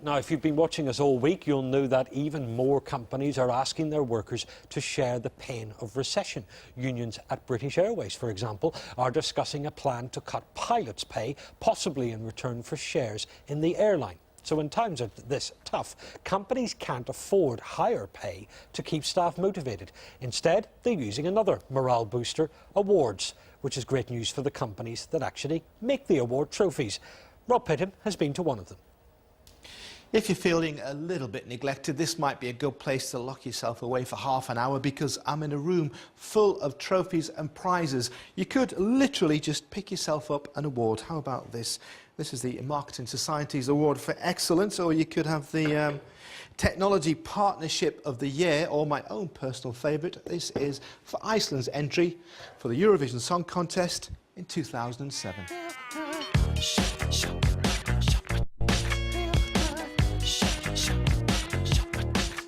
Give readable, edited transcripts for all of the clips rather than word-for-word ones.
Now, if you've been watching us all week, you'll know that even more companies are asking their workers to share the pain of recession. Unions at British Airways, for example, are discussing a plan to cut pilots' pay, possibly in return for shares in the airline. So in times of this tough, companies can't afford higher pay to keep staff motivated. Instead, they're using another morale booster, awards, which is great news for the companies that actually make the award trophies. Rob Pittham has been to one of them. If you're feeling a little bit neglected, this might be a good place to lock yourself away for half an hour, because I'm in a room full of trophies and prizes. You could literally just pick yourself up an award. How about this? This is the Marketing Society's Award for Excellence, or you could have the Technology Partnership of the Year, or my own personal favourite. This is for Iceland's entry for the Eurovision Song Contest in 2007.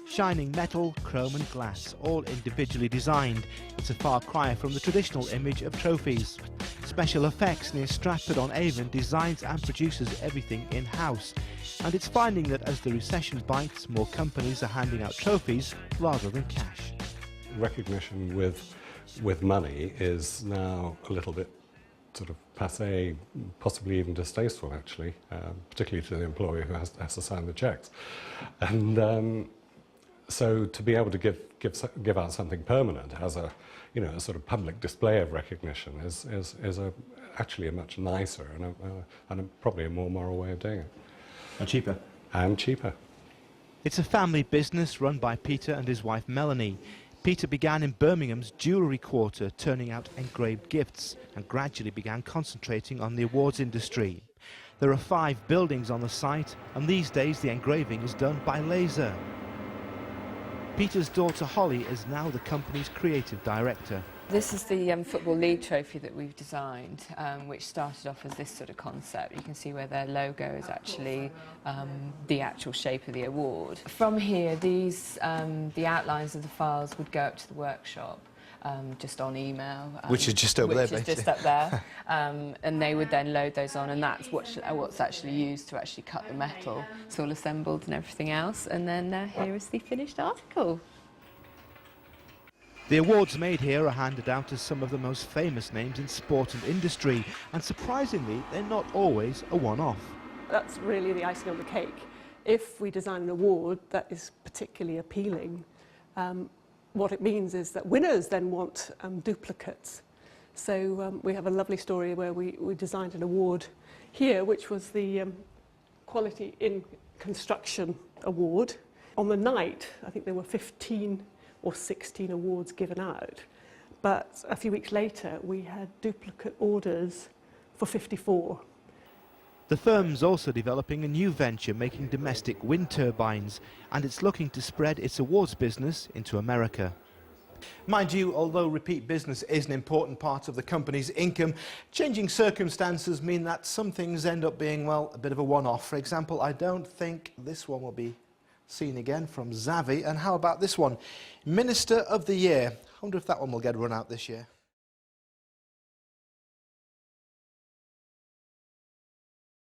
Shining metal, chrome and glass, all individually designed. It's a far cry from the traditional image of trophies. Special Effects near Stratford-on-Avon designs and produces everything in-house. And it's finding that as the recession bites, more companies are handing out trophies rather than cash. Recognition with money is now a little bit sort of passé, possibly even distasteful actually, particularly to the employer who has to sign the cheques. And so to be able to give out something permanent as a, you know, a sort of public display of recognition is actually a much nicer and probably a more moral way of doing it. And cheaper. And cheaper. It's a family business run by Peter and his wife Melanie. Peter began in Birmingham's jewellery quarter, turning out engraved gifts, and gradually began concentrating on the awards industry. There are 5 buildings on the site, and these days the engraving is done by laser. Peter's daughter Holly is now the company's creative director. This is the Football League trophy that we've designed, which started off as this sort of concept. You can see where their logo is actually the actual shape of the award. From here, these the outlines of the files would go up to the workshop, just on email. Which is just over there, Which is just up there. And they would then load those on, and that's what's actually used to actually cut the metal. It's all assembled and everything else, and then here is the finished article. The awards made here are handed out to some of the most famous names in sport and industry, and surprisingly, they're not always a one-off. That's really the icing on the cake. If we design an award that is particularly appealing, what it means is that winners then want duplicates. So we have a lovely story where we designed an award here, which was the Quality in Construction Award. On the night, I think there were 15 or 16 awards given out, but a few weeks later we had duplicate orders for 54. The firm's also developing a new venture making domestic wind turbines, and it's looking to spread its awards business into America. Mind you, although repeat business is an important part of the company's income, changing circumstances mean that some things end up being, well, a bit of a one-off. For example, I don't think this one will be seen again from Xavi. And how about this one? Minister of the Year. I wonder if that one will get run out this year.